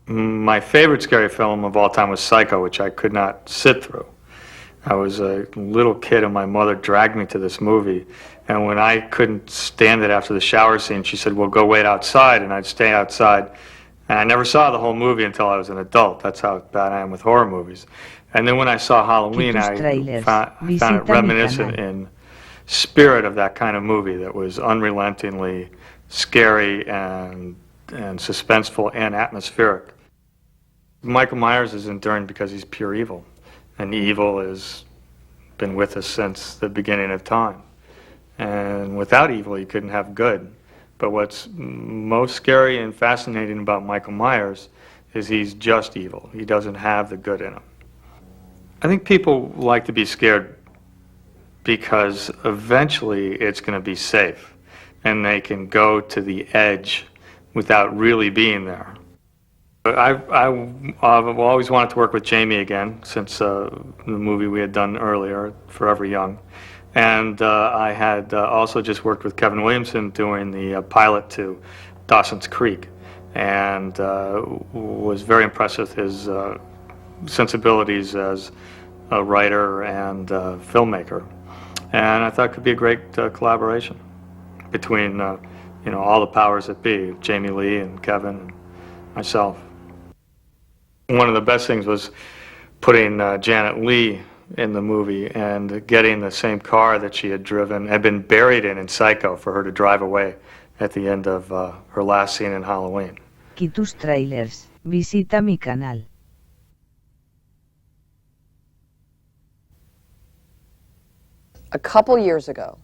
My favorite scary film of all time was Psycho, which I could not sit through. I was a little kid and my mother dragged me to this movie, and when I couldn't stand it after the shower scene, she said, well, go wait outside, and I'd stay outside. And I never saw the whole movie until I was an adult. That's how bad I am with horror movies. And then when I saw Halloween, I found it reminiscent in spirit of that kind of movie that was unrelentingly scary and suspenseful and atmospheric. Michael Myers is enduring because he's pure evil, and evil has been with us since the beginning of time. And without evil, you couldn't have good. But what's most scary and fascinating about Michael Myers is he's just evil. He doesn't have the good in him. I think people like to be scared because eventually it's going to be safe, and they can go to the edge without really being there. I've always wanted to work with Jamie again since the movie we had done earlier, Forever Young. And I had also just worked with Kevin Williamson doing the pilot to Dawson's Creek, and was very impressed with his sensibilities as a writer and filmmaker. And I thought it could be a great collaboration between you know, all the powers that be, Jamie Lee and Kevin and myself. One of the best things was putting Janet Leigh in the movie and getting the same car that she had been buried in Psycho, for her to drive away at the end of her last scene in Halloween. Aquí tus trailers, visita mi canal. A couple years ago,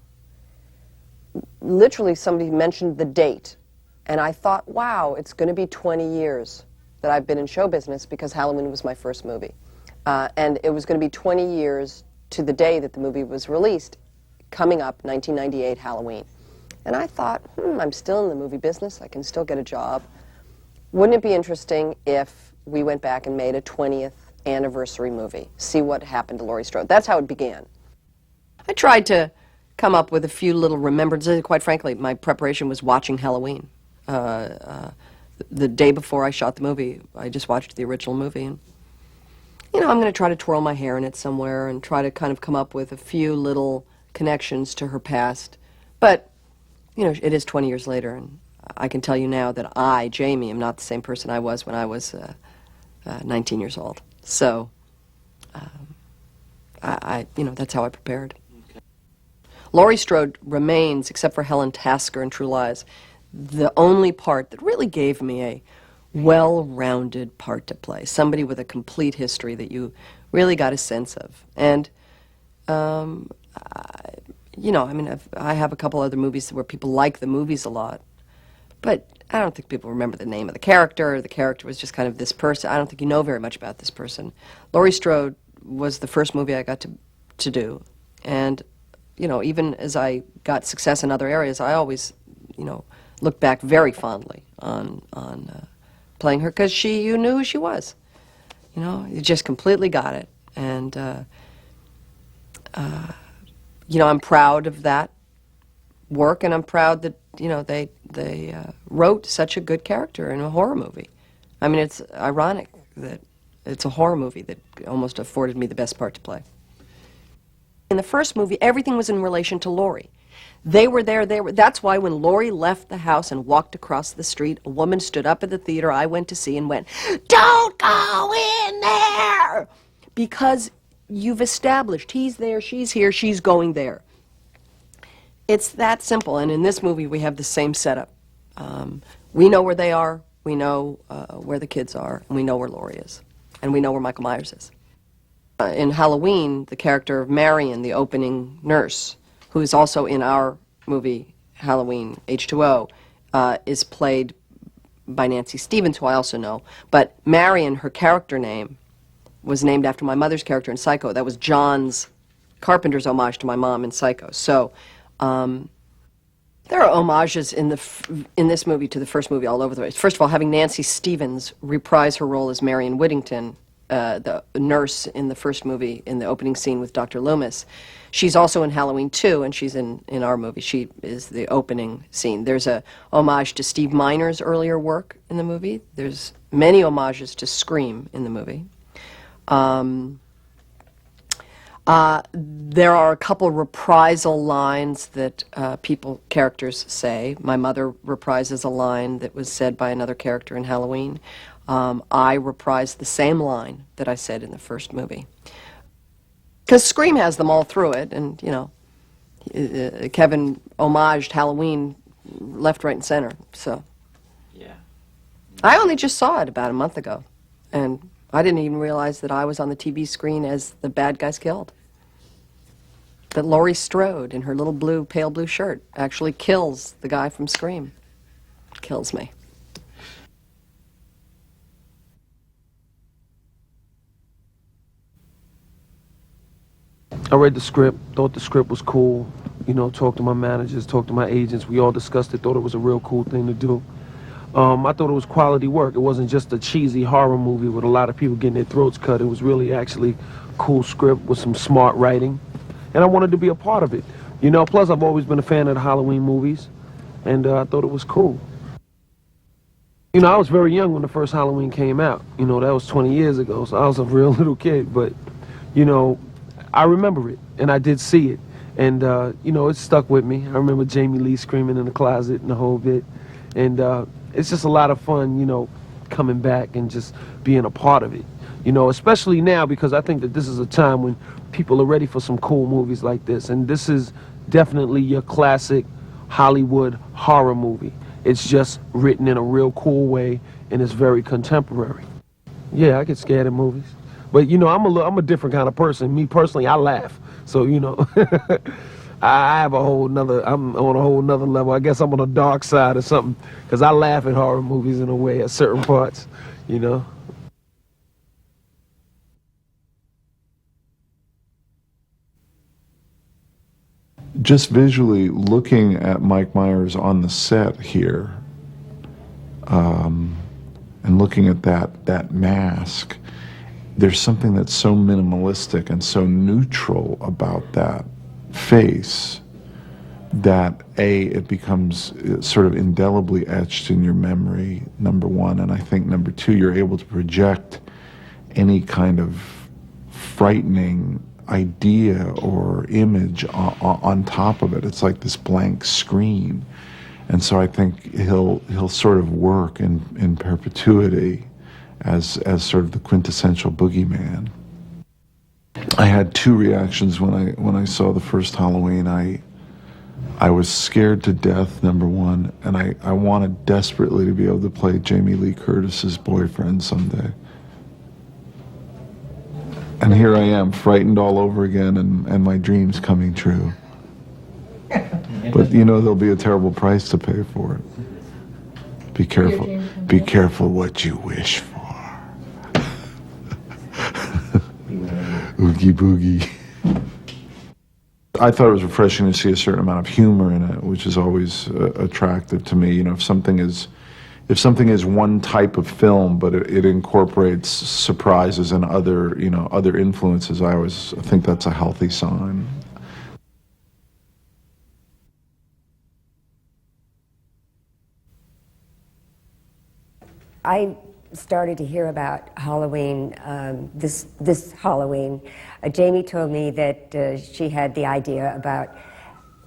literally somebody mentioned the date, and I thought, wow, it's going to be 20 years that I've been in show business, because Halloween was my first movie. And it was going to be 20 years to the day that the movie was released, coming up, 1998 Halloween. And I thought, I'm still in the movie business, I can still get a job. Wouldn't it be interesting if we went back and made a 20th anniversary movie, see what happened to Laurie Strode? That's how it began. I tried to come up with a few little remembrances. Quite frankly, my preparation was watching Halloween. The day before I shot the movie, I just watched the original movie. And, you know, I'm going to try to twirl my hair in it somewhere and try to kind of come up with a few little connections to her past. But, you know, it is 20 years later, and I can tell you now that I, Jamie, am not the same person I was when I was 19 years old. So, you know, that's how I prepared. Okay. Laurie Strode remains, except for Helen Tasker in True Lies, the only part that really gave me a well-rounded part to play, somebody with a complete history that you really got a sense of. And, you know, I mean, I have a couple other movies where people like the movies a lot, but I don't think people remember the name of the character. The character was just kind of this person. I don't think you know very much about this person. Laurie Strode was the first movie I got to do. And, you know, even as I got success in other areas, I always, you know, look back very fondly on playing her, because you knew who she was. You know, you just completely got it. And, you know, I'm proud of that work, and I'm proud that, you know, they wrote such a good character in a horror movie. I mean, it's ironic that it's a horror movie that almost afforded me the best part to play. In the first movie, everything was in relation to Laurie. They were there, that's why when Laurie left the house and walked across the street, a woman stood up at the theater I went to see and went, "Don't go in there!" Because you've established he's there, she's here, she's going there. It's that simple, and in this movie we have the same setup. We know where they are, we know where the kids are, and we know where Laurie is, and we know where Michael Myers is. In Halloween, the character of Marion, the opening nurse, who is also in our movie, Halloween H20, is played by Nancy Stevens, who I also know. But Marion, her character name, was named after my mother's character in Psycho. That was John Carpenter's homage to my mom in Psycho. So there are homages in this movie to the first movie all over the place. First of all, having Nancy Stevens reprise her role as Marion Whittington, the nurse in the first movie, in the opening scene with Dr. Loomis. She's also in Halloween 2, and she's in our movie. She is the opening scene. There's a homage to Steve Miner's earlier work in the movie. There's many homages to Scream in the movie. There are a couple reprisal lines that characters say. My mother reprises a line that was said by another character in Halloween. I reprised the same line that I said in the first movie. Because Scream has them all through it, and, you know, Kevin homaged Halloween left, right, and center, so. Yeah. I only just saw it about a month ago, and I didn't even realize that I was on the TV screen as the bad guys killed. That Laurie Strode in her little blue, pale blue shirt actually kills the guy from Scream. Kills me. I read the script, thought the script was cool, you know, talked to my managers, talked to my agents, we all discussed it, thought it was a real cool thing to do. I thought it was quality work. It wasn't just a cheesy horror movie with a lot of people getting their throats cut. It was really actually cool script with some smart writing. And I wanted to be a part of it. You know, plus I've always been a fan of the Halloween movies, and I thought it was cool. You know, I was very young when the first Halloween came out. You know, that was 20 years ago, so I was a real little kid. But, you know, I remember it, and I did see it. And, you know, it stuck with me. I remember Jamie Lee screaming in the closet and the whole bit. And it's just a lot of fun, you know, coming back and just being a part of it. You know, especially now, because I think that this is a time when people are ready for some cool movies like this. And this is definitely your classic Hollywood horror movie. It's just written in a real cool way, and it's very contemporary. Yeah, I get scared in movies. But, you know, I'm a different kind of person. Me personally, I laugh. So, you know, I have I'm on a whole nother level. I guess I'm on the dark side or something, because I laugh at horror movies in a way at certain parts, you know. Just visually looking at Mike Myers on the set here, and looking at that mask, there's something that's so minimalistic and so neutral about that face that it becomes sort of indelibly etched in your memory, number one, and I think number two, you're able to project any kind of frightening idea or image on top of it. It's like this blank screen. And so I think he'll sort of work in perpetuity as sort of the quintessential boogeyman. I had two reactions when I saw the first Halloween. I was scared to death, number one, and I wanted desperately to be able to play Jamie Lee Curtis's boyfriend someday. And here I am, frightened all over again, and my dreams coming true. But you know, there'll be a terrible price to pay for it. Be careful. Be careful what you wish for. Oogie boogie. I thought it was refreshing to see a certain amount of humor in it, which is always attractive to me. You know, if something is one type of film, but it incorporates surprises and other influences, I always think that's a healthy sign. I started to hear about Halloween this Halloween. Jamie told me that she had the idea about,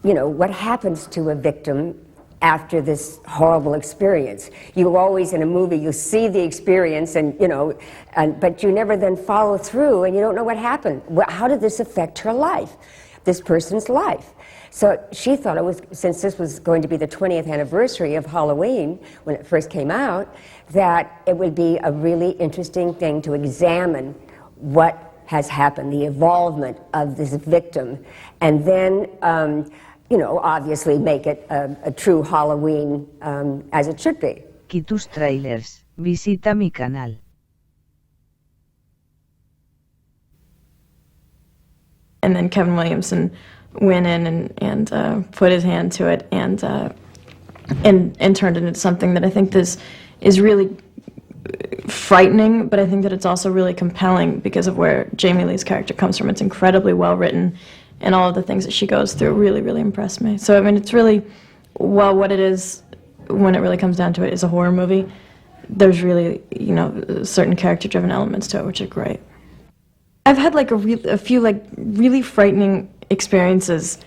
you know, what happens to a victim after this horrible experience. You always, in a movie, you see the experience and, you know, but you never then follow through and you don't know what happened. How did this affect her life, this person's life? So she thought it was, since this was going to be the 20th anniversary of Halloween, when it first came out, that it would be a really interesting thing to examine what has happened, the evolvement of this victim, and then you know, obviously make it a true Halloween as it should be. Tus trailers, visita mi canal. And then Kevin Williamson went in and put his hand to it and turned it into something that I think is really frightening, but I think that it's also really compelling because of where Jamie Lee's character comes from. It's incredibly well written. And all of the things that she goes through really, really impressed me. So, I mean, it's really, well, what it is, when it really comes down to it, is a horror movie. there's really, you know, certain character-driven elements to it, which are great. I've had like a few like really frightening experiences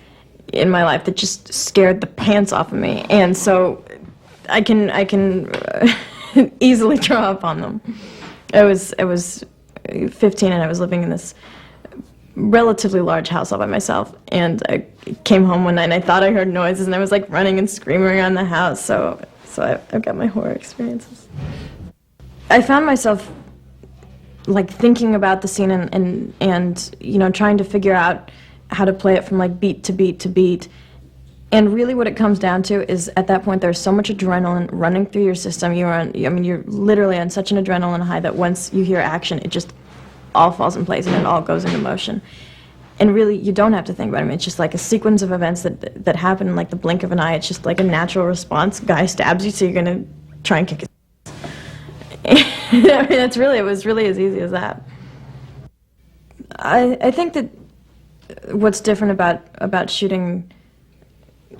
in my life that just scared the pants off of me, and so I can easily draw upon them. I was 15 and I was living in this relatively large house all by myself, and I came home one night and I thought I heard noises and I was like running and screaming around the house, so I've got my horror experiences. I found myself like thinking about the scene and you know, trying to figure out how to play it from like beat to beat to beat. And really what it comes down to is at that point there's so much adrenaline running through your system. You're literally on such an adrenaline high that once you hear action, it just all falls in place and it all goes into motion. And really, you don't have to think about it. I mean, it's just like a sequence of events that happen in like the blink of an eye. It's just like a natural response. Guy stabs you, so you're gonna try and kick his ass. I mean, it was really as easy as that. I think that what's different about shooting,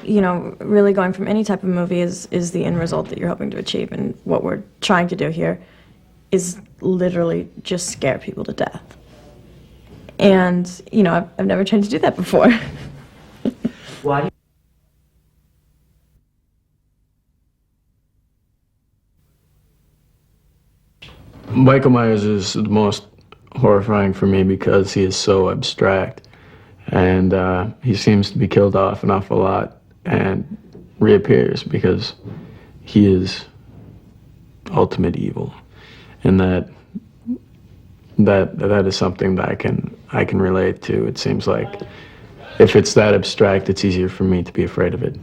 you know, really going from any type of movie is the end result that you're hoping to achieve. And what we're trying to do here is literally just scare people to death. And, you know, I've never tried to do that before. Why? Michael Myers is the most horrifying for me because he is so abstract, and he seems to be killed off an awful lot and reappears because he is ultimate evil, and that is something that I can relate to. It seems like if it's that abstract, it's easier for me to be afraid of it.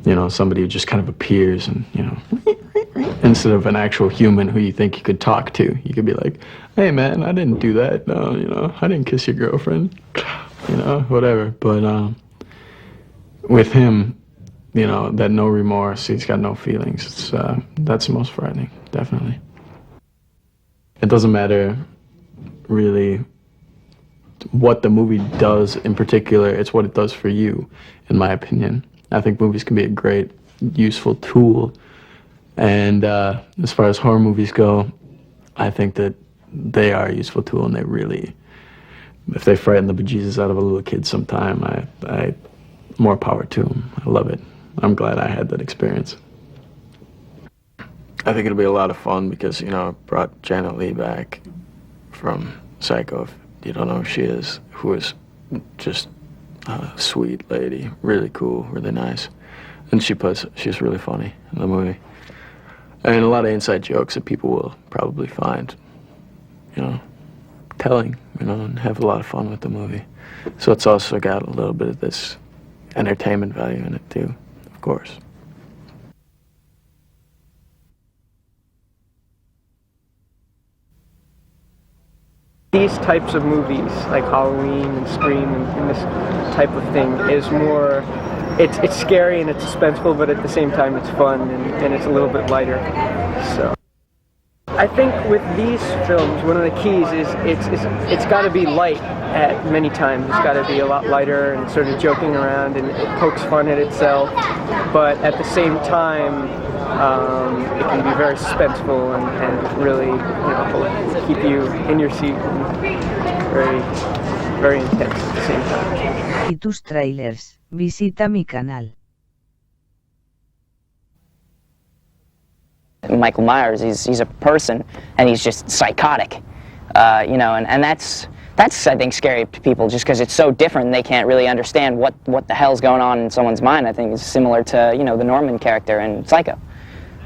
You know, somebody who just kind of appears and, you know, instead of an actual human who you think you could talk to, you could be like, hey man, I didn't do that. No, you know, I didn't kiss your girlfriend, you know, whatever. But with him, you know, that no remorse, he's got no feelings. It's that's the most frightening, definitely. It doesn't matter really what the movie does in particular, it's what it does for you, in my opinion. I think movies can be a great, useful tool. And as far as horror movies go, I think that they are a useful tool, and they really, if they frighten the bejesus out of a little kid sometime, I more power to them. I love it. I'm glad I had that experience. I think it'll be a lot of fun because, you know, it brought Janet Leigh back from Psycho, if you don't know who she is, who is just a sweet lady, really cool, really nice. And she's really funny in the movie. And a lot of inside jokes that people will probably find, you know, telling, you know, and have a lot of fun with the movie. So it's also got a little bit of this entertainment value in it too, of course. These types of movies, like Halloween and Scream and this type of thing, is more, it's scary and it's suspenseful, but at the same time it's fun and it's a little bit lighter. So I think with these films, one of the keys is it's got to be light at many times. It's got to be a lot lighter and sort of joking around, and it pokes fun at itself, but at the same time it can be very suspenseful and really, you know, keep you in your seat and very intense at the same time. Y tus trailers, visita mi canal. Michael Myers, he's a person, and he's just psychotic, you know, and that's I think scary to people just because it's so different and they can't really understand what the hell's going on in someone's mind. I think it's similar to, you know, the Norman character in Psycho,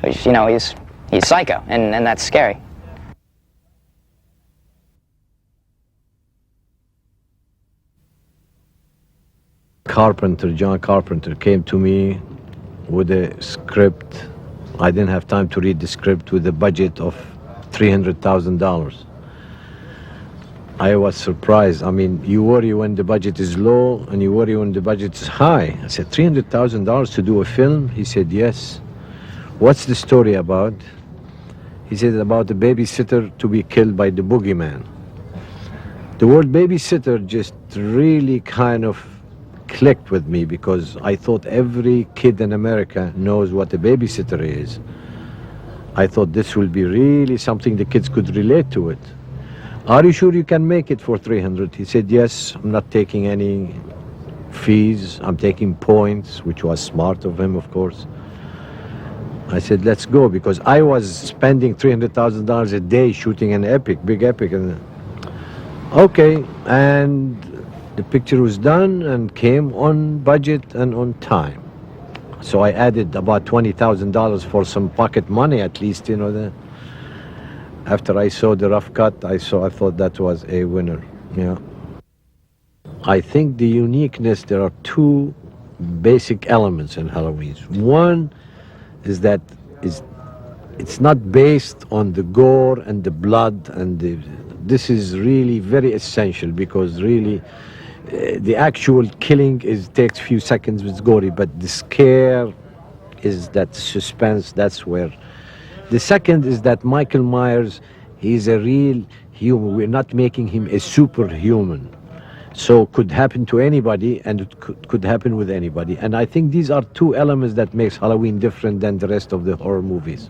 which, you know, he's psycho, and that's scary. John Carpenter came to me with a script. I didn't have time to read the script, with a budget of $300,000. I was surprised. I mean, you worry when the budget is low and you worry when the budget is high. I said, $300,000 to do a film? He said, yes. What's the story about? He said, about a babysitter to be killed by the boogeyman. The word babysitter just really kind of clicked with me, because I thought every kid in America knows what a babysitter is. I thought this will be really something the kids could relate to it. Are you sure you can make it for 300? He said, yes, I'm not taking any fees, I'm taking points, which was smart of him, of course. I said, let's go, because I was spending $300,000 a day shooting an epic, big epic. And okay, and the picture was done and came on budget and on time. So I added about $20,000 for some pocket money, at least, you know. After I saw the rough cut, I thought that was a winner. Yeah. I think the uniqueness, there are two basic elements in Halloween. One is that it's not based on the gore and the blood, and this is really very essential, because really the actual killing takes few seconds, it's gory, but the scare is that suspense. That's where. The second is that Michael Myers, he's a real human. We're not making him a superhuman. So could happen to anybody, and it could happen with anybody. And I think these are two elements that makes Halloween different than the rest of the horror movies.